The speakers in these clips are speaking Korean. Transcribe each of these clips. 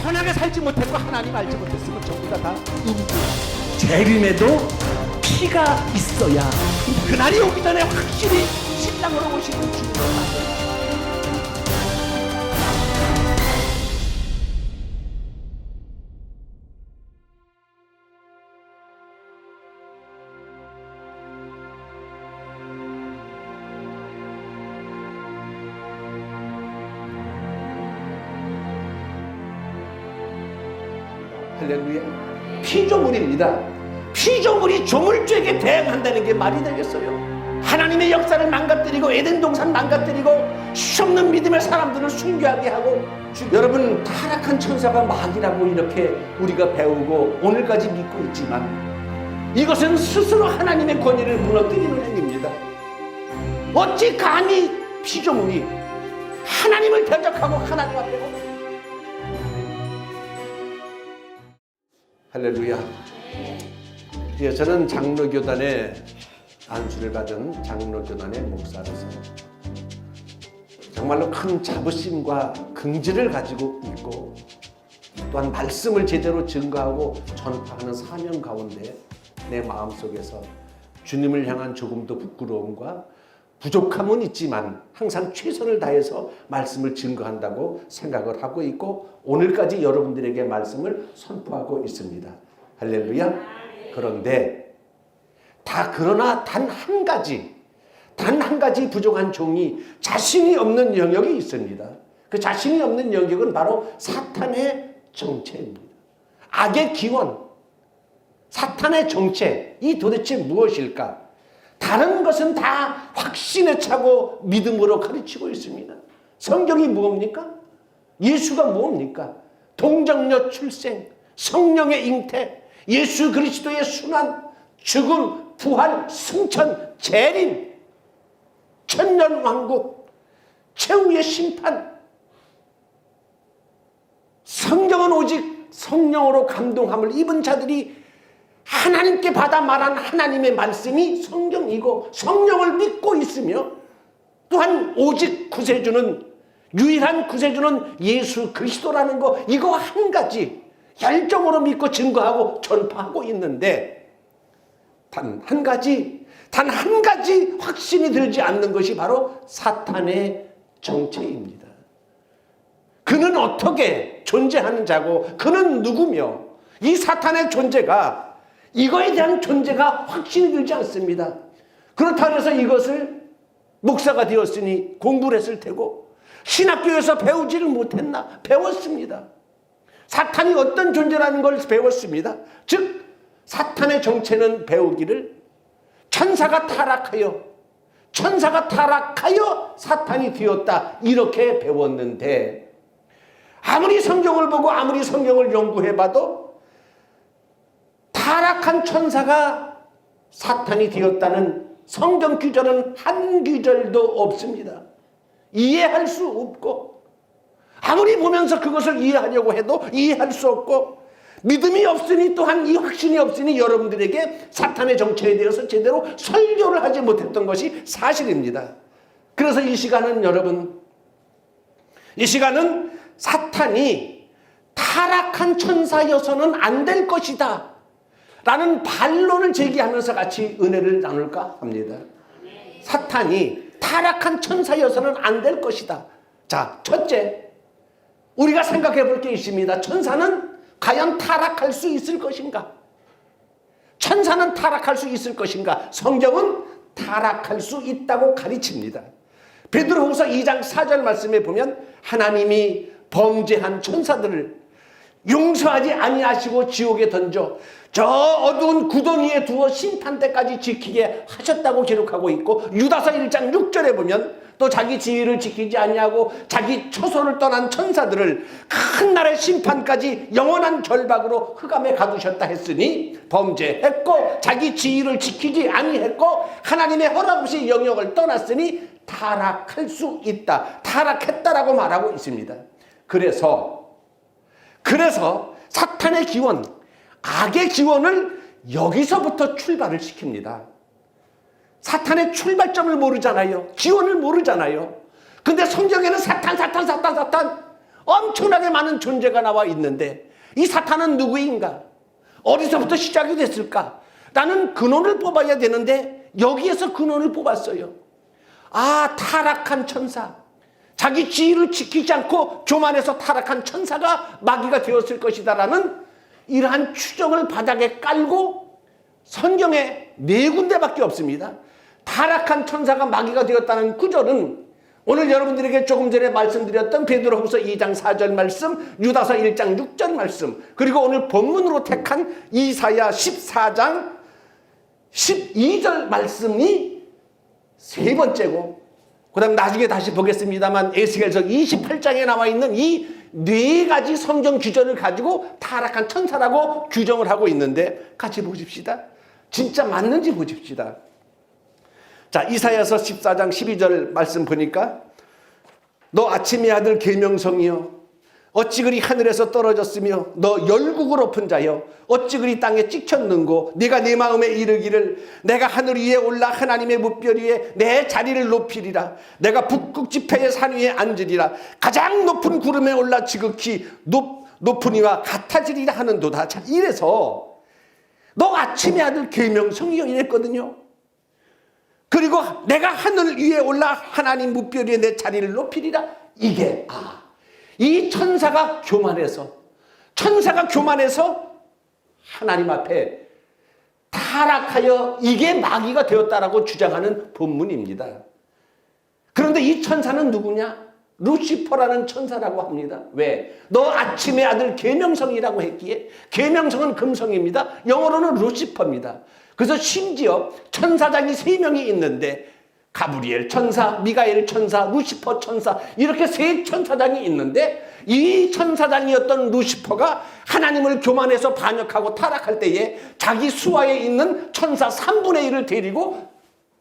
선하게 살지 못했고 하나님 알지 못했으면 전부 다 인구. 재림에도 피가 있어야 그날이 오기 전에 확실히 신랑으로 오시는 주님을 만나. 할렐루야. 피조물입니다. 피조물이 조물주에게 대항한다는 게 말이 되겠어요? 하나님의 역사를 망가뜨리고 에덴 동산 망가뜨리고 수없는 믿음의 사람들을 순교하게 하고 여러분 타락한 천사가 마귀라고 이렇게 우리가 배우고 오늘까지 믿고 있지만 이것은 스스로 하나님의 권위를 무너뜨리는 행위입니다. 어찌 감히 피조물이 하나님을 대적하고 하나님 앞에 할렐루야. 예, 저는 장로교단의 안수를 받은 장로교단의 목사로서 정말로 큰 자부심과 긍지를 가지고 있고 또한 말씀을 제대로 증거하고 전파하는 사명 가운데 내 마음속에서 주님을 향한 조금도 부끄러움과 부족함은 있지만 항상 최선을 다해서 말씀을 증거한다고 생각을 하고 있고 오늘까지 여러분들에게 말씀을 선포하고 있습니다. 할렐루야. 그런데 그러나 단 한 가지 부족한 종이 자신이 없는 영역이 있습니다. 그 자신이 없는 영역은 바로 사탄의 정체입니다. 악의 기원, 사탄의 정체, 이 도대체 무엇일까? 다른 것은 다 확신에 차고 믿음으로 가르치고 있습니다. 성경이 뭡니까? 예수가 뭡니까? 동정녀 출생, 성령의 잉태, 예수 그리스도의 순환, 죽음, 부활, 승천, 재림, 천년왕국, 최후의 심판. 성경은 오직 성령으로 감동함을 입은 자들이 하나님께 받아 말한 하나님의 말씀이 성경이고 성령을 믿고 있으며 또한 오직 구세주는 유일한 구세주는 예수 그리스도라는 거 이거 한 가지 열정으로 믿고 증거하고 전파하고 있는데 단 한 가지 확신이 들지 않는 것이 바로 사탄의 정체입니다. 그는 어떻게 존재하는 자고 그는 누구며 이 사탄의 존재가 이거에 대한 존재가 확신이 들지 않습니다. 그렇다고 해서 이것을 목사가 되었으니 공부를 했을 테고 신학교에서 배우지를 못했나? 배웠습니다. 사탄이 어떤 존재라는 걸 배웠습니다. 즉 사탄의 정체는 배우기를 천사가 타락하여 사탄이 되었다 이렇게 배웠는데 아무리 성경을 보고 아무리 성경을 연구해봐도 타락한 천사가 사탄이 되었다는 성경 규절은 한 규절도 없습니다. 이해할 수 없고 아무리 보면서 그것을 이해하려고 해도 이해할 수 없고 믿음이 없으니 또한 이 확신이 없으니 여러분들에게 사탄의 정체에 대해서 제대로 설교를 하지 못했던 것이 사실입니다. 그래서 이 시간은 여러분 이 시간은 사탄이 타락한 천사여서는 안 될 것이다 라는 반론을 제기하면서 같이 은혜를 나눌까 합니다. 사탄이 타락한 천사여서는 안 될 것이다. 자, 첫째, 우리가 생각해 볼 게 있습니다. 천사는 과연 타락할 수 있을 것인가? 천사는 타락할 수 있을 것인가? 성경은 타락할 수 있다고 가르칩니다. 베드로후서 2장 4절 말씀에 보면 하나님이 범죄한 천사들을 용서하지 아니하시고 지옥에 던져 저 어두운 구덩이에 두어 심판 때까지 지키게 하셨다고 기록하고 있고 유다서 1장 6절에 보면 또 자기 지위를 지키지 아니하고 자기 처소를 떠난 천사들을 큰 날의 심판까지 영원한 결박으로 흑암에 가두셨다 했으니 범죄했고 자기 지위를 지키지 아니했고 하나님의 허락 없이 영역을 떠났으니 타락할 수 있다. 타락했다라고 말하고 있습니다. 그래서 사탄의 기원, 악의 기원을 여기서부터 출발을 시킵니다. 사탄의 출발점을 모르잖아요. 기원을 모르잖아요. 근데 성경에는 사탄 엄청나게 많은 존재가 나와 있는데 이 사탄은 누구인가? 어디서부터 시작이 됐을까? 나는 근원을 뽑아야 되는데 여기에서 근원을 뽑았어요. 아, 타락한 천사. 자기 지위를 지키지 않고 교만해서 타락한 천사가 마귀가 되었을 것이다라는 이러한 추정을 바닥에 깔고 성경에 4군데밖에 없습니다. 타락한 천사가 마귀가 되었다는 구절은 오늘 여러분들에게 조금 전에 말씀드렸던 베드로후서 2장 4절 말씀, 유다서 1장 6절 말씀, 그리고 오늘 본문으로 택한 이사야 14장 12절 말씀이 세 번째고, 그 다음 나중에 다시 보겠습니다만 에스겔서 28장에 나와 있는 이 4가지 성경 규정을 가지고 타락한 천사라고 규정을 하고 있는데 같이 보십시다. 진짜 맞는지 보십시다. 자, 이사야서 14장 12절 말씀 보니까 너 아침의 아들 계명성이여 어찌 그리 하늘에서 떨어졌으며 너 열국을 엎은 자여 어찌 그리 땅에 찍혔는고 네가 내 마음에 이르기를 내가 하늘 위에 올라 하나님의 뭇별 위에 내 자리를 높이리라 내가 북극 지폐의 산 위에 앉으리라 가장 높은 구름에 올라 지극히 높은 이와 같아지리라 하는도다. 자, 이래서 너 아침의 아들 계명성이여 이랬거든요. 그리고 내가 하늘 위에 올라 하나님 뭇별 위에 내 자리를 높이리라. 이게 이 천사가 교만해서 하나님 앞에 타락하여 이게 마귀가 되었다라고 주장하는 본문입니다. 그런데 이 천사는 누구냐? 루시퍼라는 천사라고 합니다. 왜? 너 아침의 아들 계명성이라고 했기에 계명성은 금성입니다. 영어로는 루시퍼입니다. 그래서 심지어 천사장이 3명이 있는데 가브리엘 천사, 미가엘 천사, 루시퍼 천사 이렇게 3 천사장이 있는데 이 천사장이었던 루시퍼가 하나님을 교만해서 반역하고 타락할 때에 자기 수하에 있는 천사 3분의 1을 데리고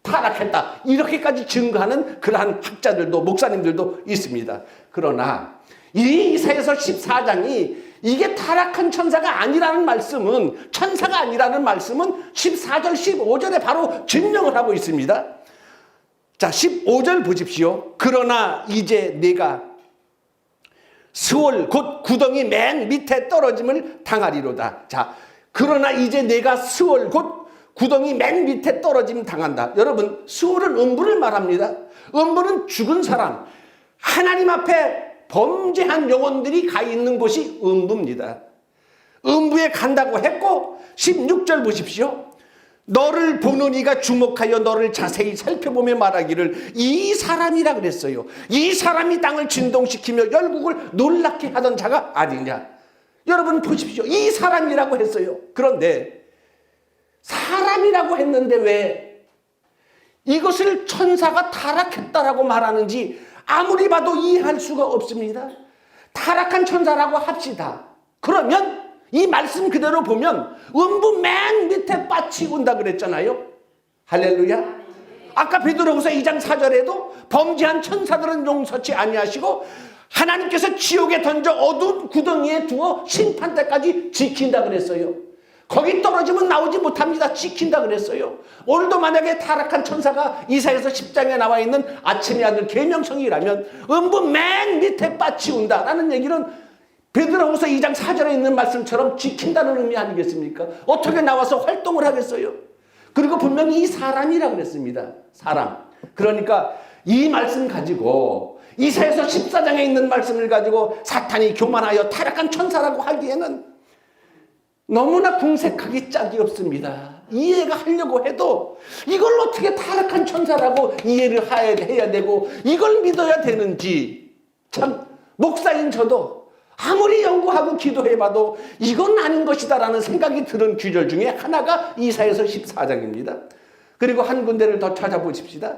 타락했다. 이렇게까지 증거하는 그러한 학자들도 목사님들도 있습니다. 그러나 이 이사야서 14장이 이게 타락한 천사가 아니라는 말씀은 14절 15절에 바로 증명을 하고 있습니다. 자, 15절 보십시오. 그러나 이제 내가 스월 곧 구덩이 맨 밑에 떨어짐을 당하리로다. 자, 그러나 이제 내가 스월 곧 구덩이 맨 밑에 떨어짐 당한다. 여러분, 스월은 음부를 말합니다. 음부는 죽은 사람, 하나님 앞에 범죄한 영혼들이 가 있는 곳이 음부입니다. 음부에 간다고 했고 16절 보십시오. 너를 보는 이가 주목하여 너를 자세히 살펴보며 말하기를 이 사람이라 그랬어요. 이 사람이 땅을 진동시키며 열국을 놀랍게 하던 자가 아니냐. 여러분 보십시오. 이 사람이라고 했어요. 그런데 사람이라고 했는데 왜 이것을 천사가 타락했다라고 말하는지 아무리 봐도 이해할 수가 없습니다. 타락한 천사라고 합시다. 그러면 이 말씀 그대로 보면 음부 맨 밑에 빠치고 온다 그랬잖아요. 할렐루야. 아까 베드로후서 2장 4절에도 범죄한 천사들은 용서치 아니하시고 하나님께서 지옥에 던져 어두운 구덩이에 두어 심판 때까지 지킨다 그랬어요. 거기 떨어지면 나오지 못합니다. 지킨다 그랬어요. 오늘도 만약에 타락한 천사가 이사야서 10장에 나와 있는 아침의 아들 계명성이라면 음부 맨 밑에 빠치운다라는 얘기는 베드로후서 2장 4절에 있는 말씀처럼 지킨다는 의미 아니겠습니까? 어떻게 나와서 활동을 하겠어요? 그리고 분명히 이 사람이라고 그랬습니다. 사람. 그러니까 이 말씀 가지고 이사야서 14장에 있는 말씀을 가지고 사탄이 교만하여 타락한 천사라고 하기에는 너무나 궁색하기 짝이 없습니다. 이해가 하려고 해도 이걸 어떻게 타락한 천사라고 이해를 해야 되고 이걸 믿어야 되는지 참 목사인 저도 아무리 연구하고 기도해봐도 이건 아닌 것이다라는 생각이 드는 규절 중에 하나가 이사야서 14장입니다. 그리고 한 군데를 더 찾아보십시다.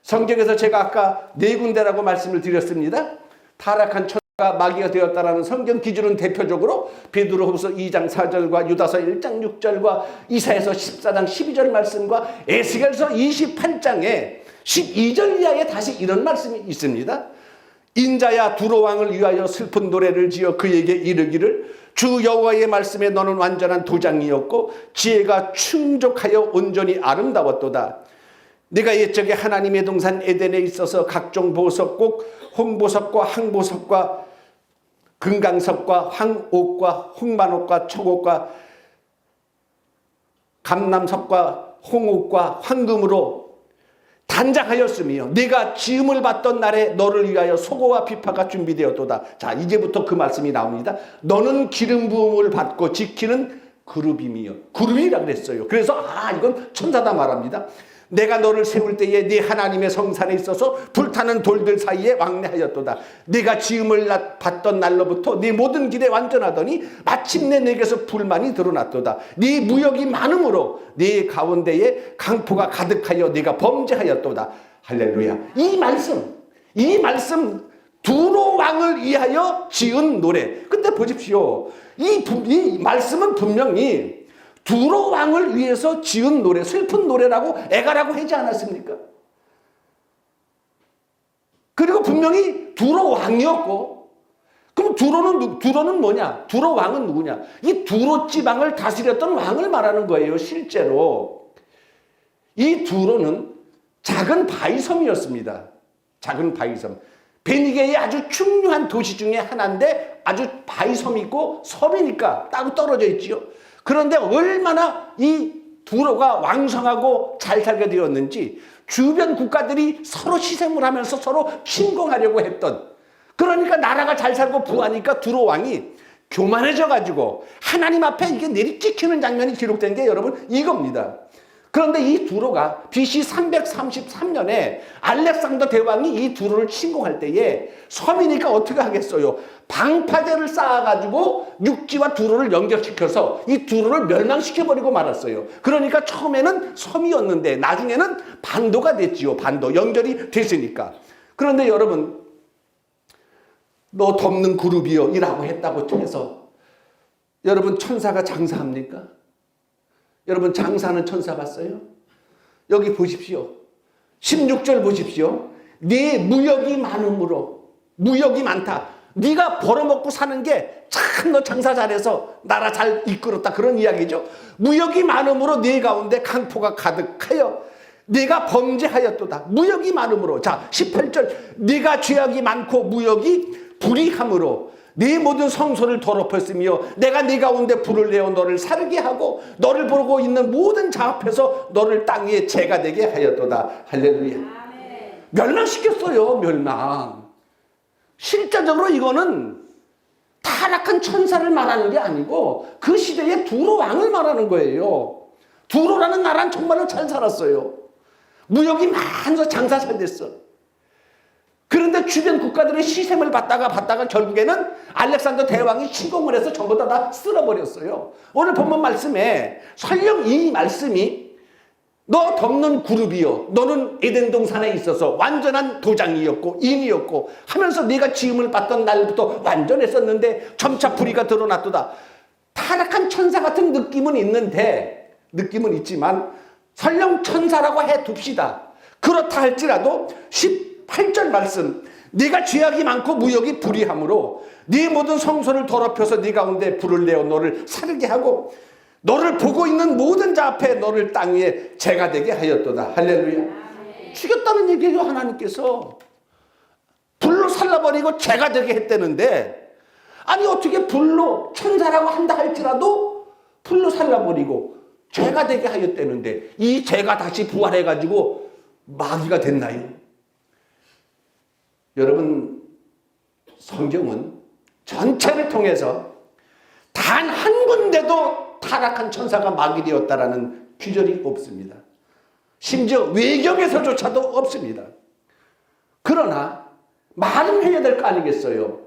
성경에서 제가 아까 4군데라고 말씀을 드렸습니다. 타락한 천사가 마귀가 되었다라는 성경 기준은 대표적으로 베드로후서 2장 4절과 유다서 1장 6절과 이사야서 14장 12절 말씀과 에스겔서 28장에 12절 이하에 다시 이런 말씀이 있습니다. 인자야 두로 왕을 위하여 슬픈 노래를 지어 그에게 이르기를 주 여호와의 말씀에 너는 완전한 도장이었고 지혜가 충족하여 온전히 아름다웠도다. 네가 옛적에 하나님의 동산 에덴에 있어서 각종 보석 꼭 홍보석과 항보석과 금강석과 황옥과 홍만옥과 청옥과 감남석과 홍옥과 황금으로 단장하였으며 네가 지음을 받던 날에 너를 위하여 소고와 비파가 준비되었도다. 자, 이제부터 그 말씀이 나옵니다. 너는 기름 부음을 받고 지키는 그룹이며, 그룹이라 그랬어요. 그래서 이건 천사다 말합니다. 내가 너를 세울 때에 네 하나님의 성산에 있어서 불타는 돌들 사이에 왕래하였도다. 네가 지음을 받던 날로부터 네 모든 길에 완전하더니 마침내 내게서 불만이 드러났도다. 네 무역이 많음으로 네 가운데에 강포가 가득하여 네가 범죄하였도다. 할렐루야. 이 말씀 두로 왕을 위하여 지은 노래. 근데 보십시오. 이 말씀은 분명히 두로 왕을 위해서 지은 노래, 슬픈 노래라고 애가라고 하지 않았습니까? 그리고 분명히 두로 왕이었고, 그럼 두로는 뭐냐? 두로 왕은 누구냐? 이 두로 지방을 다스렸던 왕을 말하는 거예요, 실제로. 이 두로는 작은 바위섬이었습니다. 작은 바위섬. 베니게의 아주 중요한 도시 중에 하나인데 아주 바위섬이 있고 섬이니까 따로 떨어져 있지요. 그런데 얼마나 이 두로가 왕성하고 잘 살게 되었는지 주변 국가들이 서로 시샘을 하면서 서로 침공하려고 했던, 그러니까 나라가 잘 살고 부하니까 두로 왕이 교만해져 가지고 하나님 앞에 이게 내리찍히는 장면이 기록된 게 여러분 이겁니다. 그런데 이 두로가 BC 333년에 알렉산더 대왕이 이 두로를 침공할 때에 섬이니까 어떻게 하겠어요? 방파제를 쌓아가지고 육지와 두로를 연결시켜서 이 두로를 멸망시켜버리고 말았어요. 그러니까 처음에는 섬이었는데 나중에는 반도가 됐지요. 반도. 연결이 됐으니까. 그런데 여러분, 너 덮는 그룹이여 이라고 했다고 해서 여러분 천사가 장사합니까? 여러분 장사하는 천사 봤어요? 여기 보십시오. 16절 보십시오. 네 무역이 많음으로, 무역이 많다. 네가 벌어먹고 사는 게 참 너 장사 잘해서 나라 잘 이끌었다, 그런 이야기죠. 무역이 많음으로 네 가운데 강포가 가득하여 네가 범죄하였도다. 무역이 많음으로. 자, 18절. 네가 죄악이 많고 무역이 불의함으로 네 모든 성소를 더럽혔으며 내가 네 가운데 불을 내어 너를 살게 하고 너를 보고 있는 모든 자 앞에서 너를 땅 위에 재가 되게 하였도다. 할렐루야. 아멘. 멸망시켰어요. 멸망. 실제적으로 이거는 타락한 천사를 말하는 게 아니고 그 시대의 두로 왕을 말하는 거예요. 두로라는 나라는 정말로 잘 살았어요. 무역이 많아서 장사 잘 됐어. 그런데 주변 국가들의 시샘을 받다가 결국에는 알렉산더 대왕이 침공을 해서 전부 다 쓸어버렸어요. 오늘 본문 말씀에 설령 이 말씀이 너 덮는 그룹이여, 너는 에덴 동산에 있어서 완전한 도장이었고 인이었고 하면서 네가 지음을 받던 날부터 완전했었는데 점차 불의가 드러났도다. 타락한 천사 같은 느낌은 있지만 설령 천사라고 해둡시다. 그렇다 할지라도 18절 말씀, 네가 죄악이 많고 무역이 불의함으로 네 모든 성소를 더럽혀서 네 가운데 불을 내어 너를 살게 하고 너를 보고 있는 모든 자 앞에 너를 땅 위에 재가 되게 하였도다. 할렐루야. 죽였다는 얘기예요. 하나님께서 불로 살라버리고 재가 되게 했다는데, 아니 어떻게 불로 천사라고 한다 할지라도 불로 살라버리고 죄가 되게 하였다는데 이 죄가 다시 부활해가지고 마귀가 됐나요? 여러분, 성경은 전체를 통해서 단 한 군데도 타락한 천사가 마귀 되었다라는 규절이 없습니다. 심지어 외경에서조차도 없습니다. 그러나 말은 해야 될 거 아니겠어요?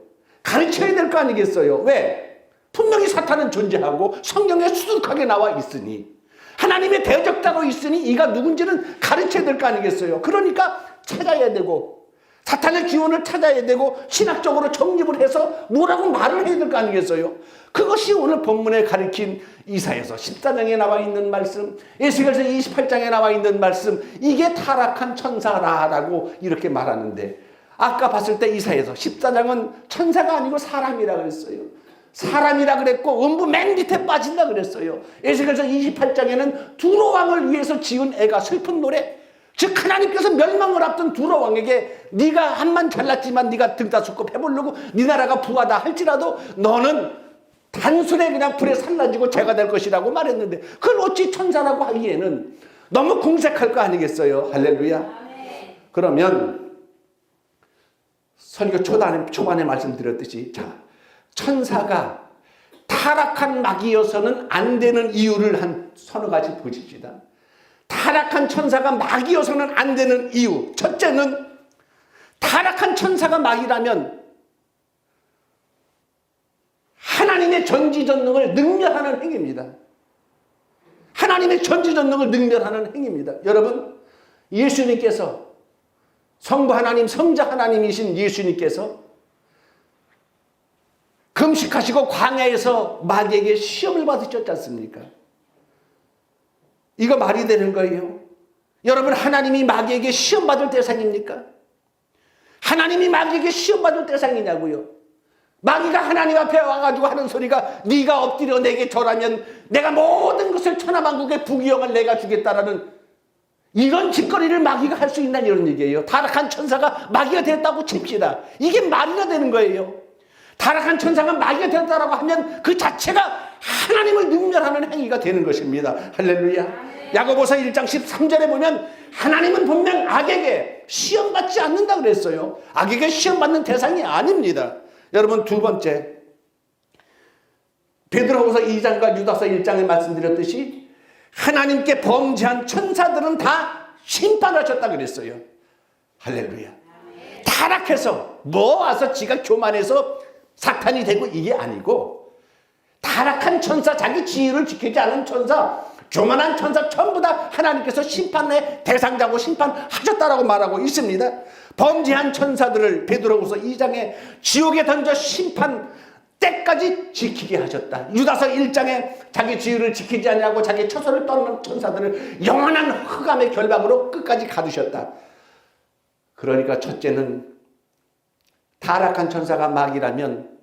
가르쳐야 될 거 아니겠어요? 왜? 분명히 사탄은 존재하고 성경에 수두룩하게 나와 있으니, 하나님의 대적자로 있으니 이가 누군지는 가르쳐야 될 거 아니겠어요? 그러니까 찾아야 되고 사탄의 기운을 찾아야 되고 신학적으로 정립을 해서 뭐라고 말을 해야 될 거 아니겠어요? 그것이 오늘 본문에 가리킨 이사야서 14장에 나와 있는 말씀, 에스겔서 28장에 나와 있는 말씀, 이게 타락한 천사라라고 이렇게 말하는데, 아까 봤을 때 이사야서 14장은 천사가 아니고 사람이라 그랬어요. 사람이라 그랬고 음부 맨 밑에 빠진다 그랬어요. 에스겔서 28장에는 두로 왕을 위해서 지은 애가 슬픈 노래, 즉 하나님께서 멸망을 앞둔 두로 왕에게 네가 한만 잘났지만 네가 등다섯곱 해보려고 네 나라가 부하다 할지라도 너는 단순히 그냥 불에 살라지고 죄가 될 것이라고 말했는데 그걸 어찌 천사라고 하기에는 너무 궁색할 거 아니겠어요. 할렐루야. 그러면 설교 초반에 말씀드렸듯이 자, 천사가 타락한 마귀여서는 안 되는 이유를 한 서너 가지 보십시다. 타락한 천사가 마귀여서는 안 되는 이유. 첫째는 타락한 천사가 마귀라면 하나님의 전지전능을 능멸하는 행위입니다. 하나님의 전지전능을 능멸하는 행위입니다. 여러분, 예수님께서 성부 하나님, 성자 하나님이신 예수님께서 금식하시고 광야에서 마귀에게 시험을 받으셨지 않습니까? 이거 말이 되는 거예요. 여러분, 하나님이 마귀에게 시험 받을 대상입니까? 하나님이 마귀에게 시험 받을 대상이냐고요? 마귀가 하나님 앞에 와가지고 하는 소리가 네가 엎드려 내게 절하면 내가 모든 것을 천하만국의 부귀영을 내가 주겠다라는 이런 짓거리를 마귀가 할 수 있나 이런 얘기예요. 타락한 천사가 마귀가 됐다고 칩시다. 이게 말이나 되는 거예요. 타락한 천사가 마귀가 되었다라고 하면 그 자체가 하나님을 능멸하는 행위가 되는 것입니다. 할렐루야. 야고보서 1장 13절에 보면 하나님은 분명 악에게 시험받지 않는다 그랬어요. 악에게 시험받는 대상이 아닙니다. 여러분, 두 번째, 베드로후서 2장과 유다서 1장에 말씀드렸듯이 하나님께 범죄한 천사들은 다 심판하셨다 그랬어요. 할렐루야. 타락해서 와서 지가 교만해서 사탄이 되고 이게 아니고 타락한 천사, 자기 지위를 지키지 않은 천사, 교만한 천사 전부 다 하나님께서 심판의 대상자고 심판하셨다라고 말하고 있습니다. 범죄한 천사들을 베드로후서 2장에 지옥에 던져 심판 때까지 지키게 하셨다. 유다서 1장에 자기 지위를 지키지 않냐고 자기 처소를 떠는 천사들을 영원한 흑암의 결박으로 끝까지 가두셨다. 그러니까 첫째는 타락한 천사가 마귀라면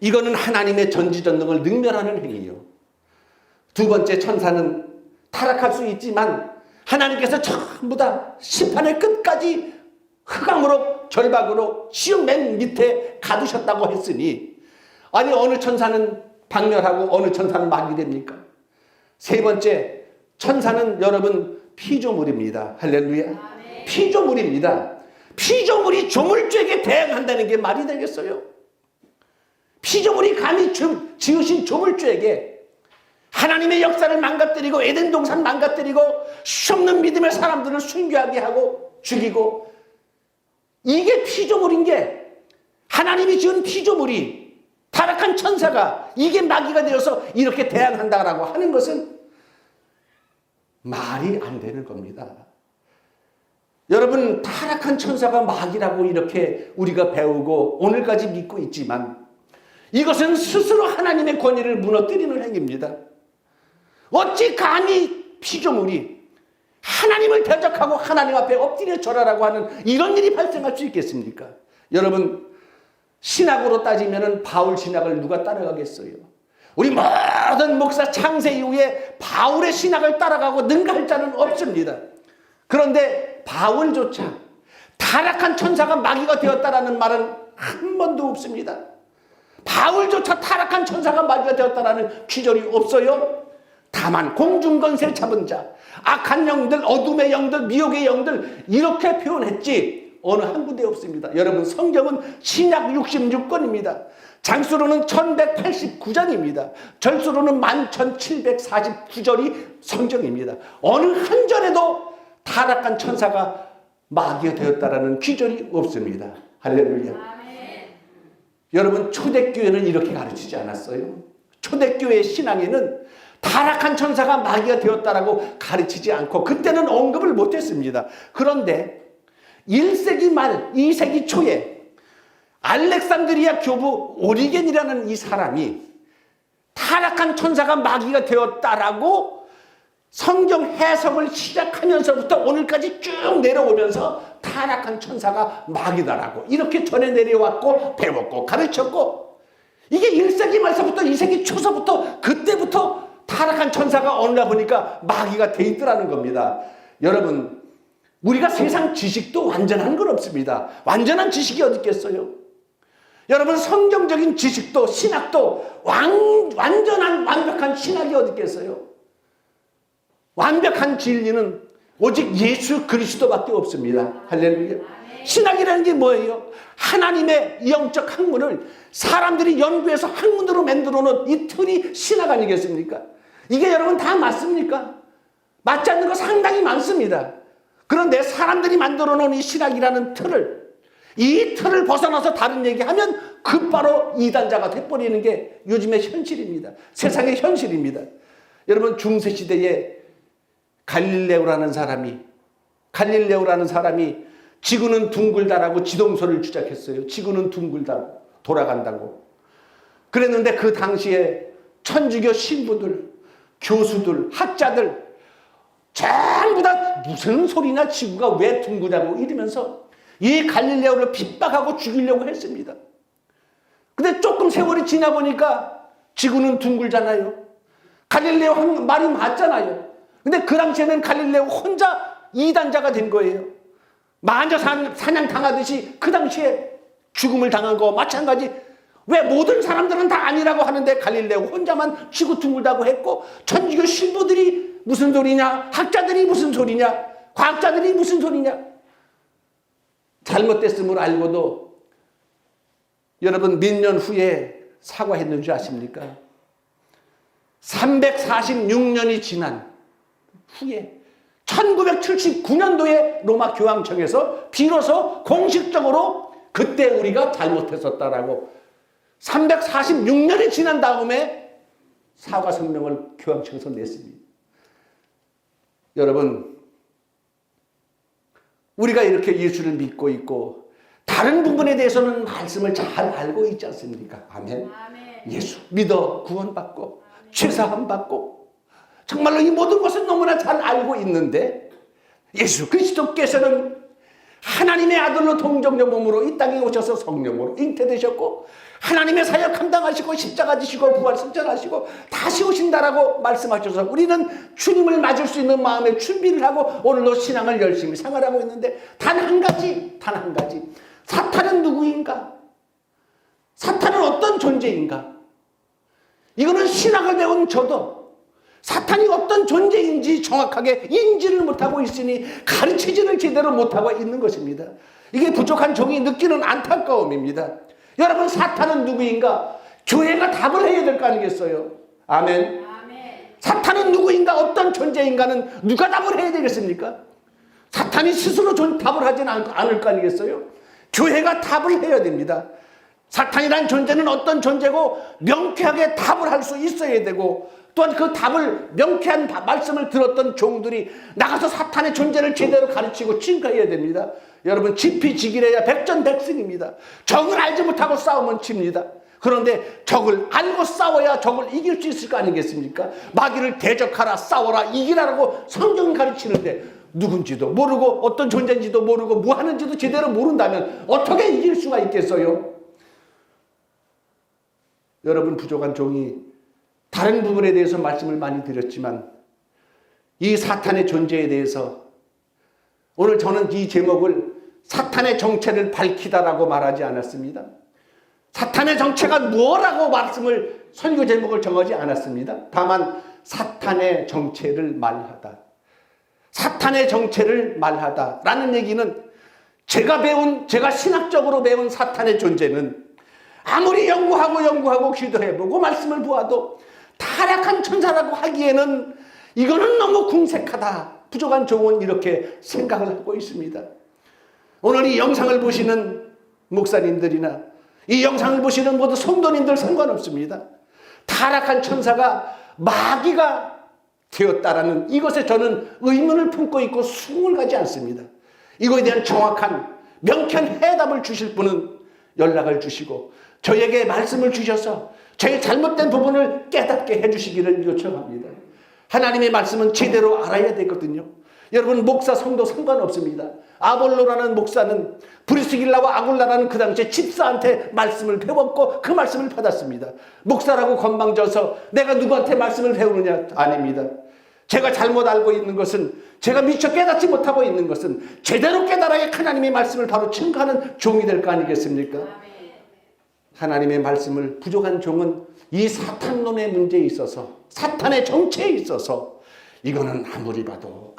이거는 하나님의 전지전능을 능멸하는 행위요. 두 번째, 천사는 타락할 수 있지만 하나님께서 전부 다 심판의 끝까지 흑암으로 결박으로 지옥 맨 밑에 가두셨다고 했으니 아니 어느 천사는 박멸하고 어느 천사는 마귀 됩니까? 세 번째, 천사는 여러분 피조물입니다. 할렐루야. 피조물입니다. 피조물이 조물주에게 대항한다는 게 말이 되겠어요? 피조물이 감히 지으신 조물주에게 하나님의 역사를 망가뜨리고 에덴 동산 망가뜨리고 수없는 믿음의 사람들을 순교하게 하고 죽이고, 이게 피조물인 게 하나님이 지은 피조물이 타락한 천사가 이게 마귀가 되어서 이렇게 대항한다라고 하는 것은 말이 안 되는 겁니다. 여러분, 타락한 천사가 마귀라고 이렇게 우리가 배우고 오늘까지 믿고 있지만 이것은 스스로 하나님의 권위를 무너뜨리는 행위입니다. 어찌 감히 피조물이 하나님을 대적하고 하나님 앞에 엎드려 절하라고 하는 이런 일이 발생할 수 있겠습니까? 여러분, 신학으로 따지면 바울 신학을 누가 따라가겠어요? 우리 모든 목사 창세 이후에 바울의 신학을 따라가고 능가할 자는 없습니다. 그런데 바울조차 타락한 천사가 마귀가 되었다라는 말은 한 번도 없습니다. 바울조차 타락한 천사가 마귀가 되었다라는 기절이 없어요. 다만 공중권세 잡은 자, 악한 영들, 어둠의 영들, 미혹의 영들 이렇게 표현했지 어느 한 군데 없습니다. 여러분, 성경은 신약 66권입니다. 장수로는 1189장입니다. 절수로는 11,749절이 성경입니다. 어느 한 절에도 타락한 천사가 마귀가 되었다라는 기절이 없습니다. 할렐루야. 아멘. 여러분, 초대교회는 이렇게 가르치지 않았어요. 초대교회 신앙에는 타락한 천사가 마귀가 되었다라고 가르치지 않고 그때는 언급을 못했습니다. 그런데 1세기 말 2세기 초에 알렉산드리아 교부 오리겐이라는 이 사람이 타락한 천사가 마귀가 되었다라고 성경 해석을 시작하면서부터 오늘까지 쭉 내려오면서 타락한 천사가 마귀다라고 이렇게 전해 내려왔고 배웠고 가르쳤고, 이게 1세기 말서부터 2세기 초서부터 그때부터 타락한 천사가 어느 날 보니까 마귀가 돼 있더라는 겁니다. 여러분, 우리가 세상 지식도 완전한 건 없습니다. 완전한 지식이 어디 있겠어요? 여러분, 성경적인 지식도 신학도 완전한 완벽한 신학이 어디 있겠어요? 완벽한 진리는 오직 예수 그리스도밖에 없습니다. 할렐루야. 신학이라는 게 뭐예요? 하나님의 영적 학문을 사람들이 연구해서 학문으로 만들어 놓은 이 틀이 신학 아니겠습니까? 이게 여러분 다 맞습니까? 맞지 않는 거 상당히 많습니다. 그런데 사람들이 만들어 놓은 이 신학이라는 틀을, 이 틀을 벗어나서 다른 얘기하면 곧바로 이단자가 돼버리는 게 요즘의 현실입니다. 세상의 현실입니다. 여러분, 중세시대에 갈릴레오라는 사람이 지구는 둥글다라고 지동설을 주장했어요. 지구는 둥글다, 돌아간다고. 그랬는데 그 당시에 천주교 신부들, 교수들, 학자들 전부 다 무슨 소리냐, 지구가 왜 둥그냐고 이러면서 이 갈릴레오를 핍박하고 죽이려고 했습니다. 근데 조금 세월이 지나 보니까 지구는 둥글잖아요. 갈릴레오 한 말이 맞잖아요. 근데 그 당시에는 갈릴레오 혼자 이단자가 된 거예요. 마녀 사냥 당하듯이 그 당시에 죽음을 당한 거와 마찬가지. 왜 모든 사람들은 다 아니라고 하는데 갈릴레오 혼자만 지구 둥글다고 했고, 천주교 신부들이 무슨 소리냐, 학자들이 무슨 소리냐, 과학자들이 무슨 소리냐. 잘못됐음을 알고도 여러분 몇 년 후에 사과했는 줄 아십니까? 346년이 지난 후에 1979년도에 로마 교황청에서 비로소 공식적으로 그때 우리가 잘못했었다라고 346년이 지난 다음에 사과 성명을 교황청에서 냈습니다. 여러분, 우리가 이렇게 예수를 믿고 있고 다른 부분에 대해서는 말씀을 잘 알고 있지 않습니까? 아멘. 예수 믿어 구원받고 죄사함 받고 정말로 이 모든 것은 너무나 잘 알고 있는데, 예수 그리스도께서는 하나님의 아들로 동정녀 몸으로 이 땅에 오셔서 성령으로 잉태되셨고 하나님의 사역 감당하시고 십자가 지시고 부활 승천하시고 다시 오신다라고 말씀하셔서 우리는 주님을 맞을 수 있는 마음의 준비를 하고 오늘도 신앙을 열심히 생활하고 있는데, 단 한 가지 사탄은 누구인가? 사탄은 어떤 존재인가? 이거는 신학을 배운 저도 사탄이 어떤 존재인지 정확하게 인지를 못하고 있으니 가르치지를 제대로 못하고 있는 것입니다. 이게 부족한 종이 느끼는 안타까움입니다. 여러분, 사탄은 누구인가? 교회가 답을 해야 될 거 아니겠어요? 아멘. 사탄은 누구인가? 어떤 존재인가는 누가 답을 해야 되겠습니까? 사탄이 스스로 답을 하지는 않을 거 아니겠어요? 교회가 답을 해야 됩니다. 사탄이란 존재는 어떤 존재고 명쾌하게 답을 할 수 있어야 되고, 또한 그 답을 명쾌한 말씀을 들었던 종들이 나가서 사탄의 존재를 제대로 가르치고 증거해야 됩니다. 여러분, 지피지기래야 백전백승입니다. 적을 알지 못하고 싸우면 집니다. 그런데 적을 알고 싸워야 적을 이길 수 있을 거 아니겠습니까? 마귀를 대적하라, 싸워라, 이기라라고 성경이 가르치는데 누군지도 모르고 어떤 존재인지도 모르고 뭐 하는지도 제대로 모른다면 어떻게 이길 수가 있겠어요? 여러분, 부족한 종이 다른 부분에 대해서 말씀을 많이 드렸지만 이 사탄의 존재에 대해서 오늘 저는 이 제목을 사탄의 정체를 밝히다라고 말하지 않았습니다. 사탄의 정체가 뭐라고 말씀을 설교 제목을 정하지 않았습니다. 다만 사탄의 정체를 말하다. 사탄의 정체를 말하다라는 얘기는 제가 신학적으로 배운 사탄의 존재는 아무리 연구하고 기도해보고 말씀을 보아도 타락한 천사라고 하기에는 이거는 너무 궁색하다. 부족한 종은 이렇게 생각을 하고 있습니다. 오늘 이 영상을 보시는 목사님들이나 이 영상을 보시는 모든 성도님들 상관없습니다. 타락한 천사가 마귀가 되었다라는 이것에 저는 의문을 품고 있고 수긍을 가지 않습니다. 이거에 대한 정확한 명쾌한 해답을 주실 분은 연락을 주시고 저에게 말씀을 주셔서 저의 잘못된 부분을 깨닫게 해주시기를 요청합니다. 하나님의 말씀은 제대로 알아야 되거든요. 여러분, 목사, 성도 상관없습니다. 아볼로라는 목사는 브리스길라와 아굴라라는 그 당시에 집사한테 말씀을 배웠고 그 말씀을 받았습니다. 목사라고 건방져서 내가 누구한테 말씀을 배우느냐? 아닙니다. 제가 잘못 알고 있는 것은 제가 미처 깨닫지 못하고 있는 것은 제대로 깨달아야 하나님의 말씀을 바로 증거하는 종이 될 거 아니겠습니까? 하나님의 말씀을 부족한 종은 이 사탄론의 문제에 있어서, 사탄의 정체에 있어서 이거는 아무리 봐도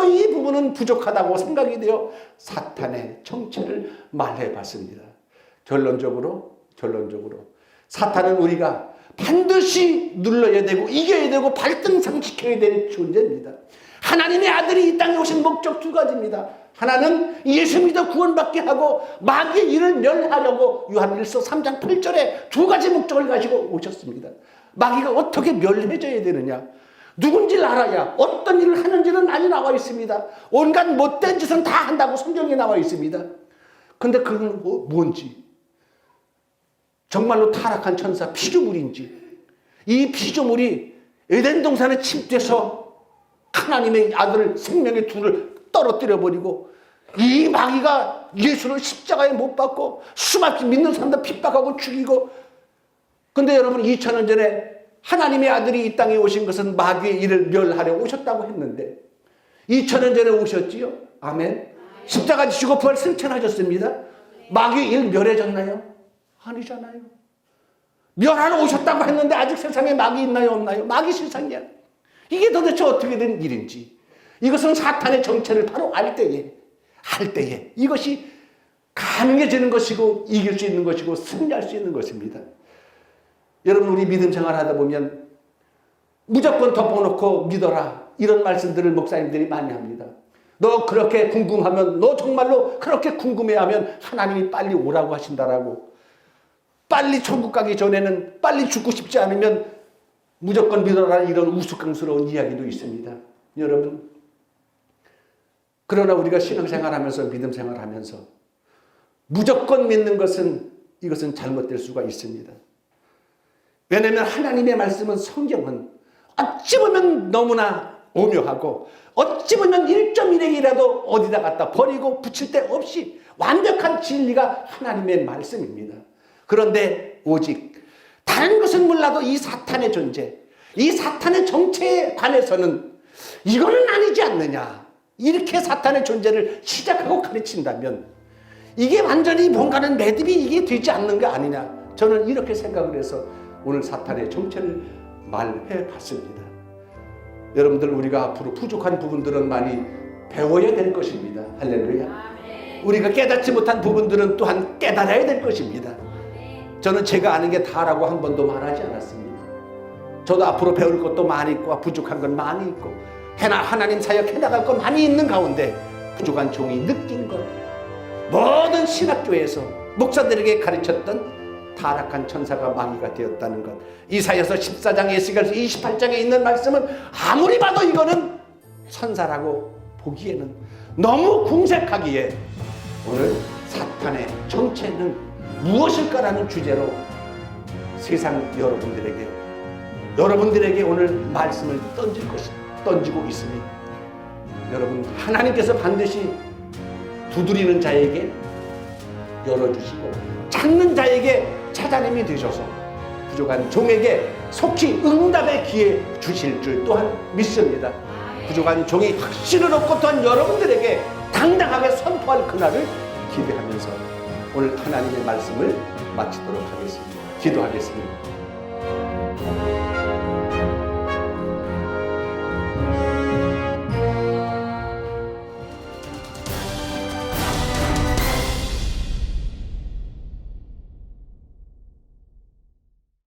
이 부분은 부족하다고 생각이 되어 사탄의 정체를 말해봤습니다. 결론적으로 사탄은 우리가 반드시 눌러야 되고 이겨야 되고 발등상시켜야 될 존재입니다. 하나님의 아들이 이 땅에 오신 목적 두 가지입니다. 하나는 예수 믿어 구원받게 하고 마귀의 일을 멸하려고 요한일서 3장 8절에 두 가지 목적을 가지고 오셨습니다. 마귀가 어떻게 멸해져야 되느냐, 누군지를 알아야 어떤 일을 하는지는 많이 나와 있습니다. 온갖 못된 짓은 다 한다고 성경에 나와 있습니다. 근데 그건 뭔지, 정말로 타락한 천사 피조물인지, 이 피조물이 에덴 동산에 침입돼서 하나님의 아들 생명의 둘을 떨어뜨려 버리고, 이 마귀가 예수를 십자가에 못 박고 수많이 믿는 사람들 핍박하고 죽이고, 근데 여러분 2000년 전에 하나님의 아들이 이 땅에 오신 것은 마귀의 일을 멸하려 오셨다고 했는데 2000년 전에 오셨지요? 아멘. 십자가 지시고 부활 승천하셨습니다. 마귀의 일 멸해졌나요? 아니잖아요. 멸하러 오셨다고 했는데 아직 세상에 마귀 있나요? 없나요? 마귀 세상이야. 이게 도대체 어떻게 된 일인지, 이것은 사탄의 정체를 바로 할 때에 이것이 가능해지는 것이고 이길 수 있는 것이고 승리할 수 있는 것입니다. 여러분, 우리 믿음 생활하다 보면 무조건 덮어놓고 믿어라, 이런 말씀들을 목사님들이 많이 합니다. 너 그렇게 궁금하면, 너 정말로 그렇게 궁금해하면 하나님이 빨리 오라고 하신다라고, 빨리 천국 가기 전에는, 빨리 죽고 싶지 않으면 무조건 믿어라는 이런 우스꽝스러운 이야기도 있습니다. 여러분, 그러나 우리가 신앙생활하면서, 믿음 생활하면서 무조건 믿는 것은, 이것은 잘못될 수가 있습니다. 왜냐하면 하나님의 말씀은, 성경은 어찌 보면 너무나 오묘하고 어찌 보면 1.1핵이라도 어디다 갖다 버리고 붙일 데 없이 완벽한 진리가 하나님의 말씀입니다. 그런데 오직 다른 것은 몰라도 이 사탄의 존재, 이 사탄의 정체에 관해서는 이거는 아니지 않느냐, 이렇게 사탄의 존재를 시작하고 가르친다면 이게 완전히 뭔가는 매듭이 이게 되지 않는 거 아니냐, 저는 이렇게 생각을 해서 오늘 사탄의 정체를 말해 봤습니다. 여러분들, 우리가 앞으로 부족한 부분들은 많이 배워야 될 것입니다. 할렐루야. 우리가 깨닫지 못한 부분들은 또한 깨달아야 될 것입니다. 저는 제가 아는 게 다라고 한 번도 말하지 않았습니다. 저도 앞으로 배울 것도 많이 있고 부족한 건 많이 있고 하나님 사역 해나갈 건 많이 있는 가운데 부족한 종이 느낀 것, 모든 신학교에서 목사들에게 가르쳤던 타락한 천사가 마귀가 되었다는 것, 이사야서 14장, 에스겔서 28장에 있는 말씀은 아무리 봐도 이거는 천사라고 보기에는 너무 궁색하기에 오늘 사탄의 정체는 무엇일까라는 주제로 세상 여러분들에게 오늘 말씀을 던지고 있습니다. 여러분, 하나님께서 반드시 두드리는 자에게 열어주시고 찾는 자에게 찾아냄이 되셔서 부족한 종에게 속히 응답의 기회 주실 줄 또한 믿습니다. 부족한 종이 확신을 얻고 또한 여러분들에게 당당하게 선포할 그날을 기대하면서 오늘 하나님의 말씀을 마치도록 하겠습니다. 기도하겠습니다.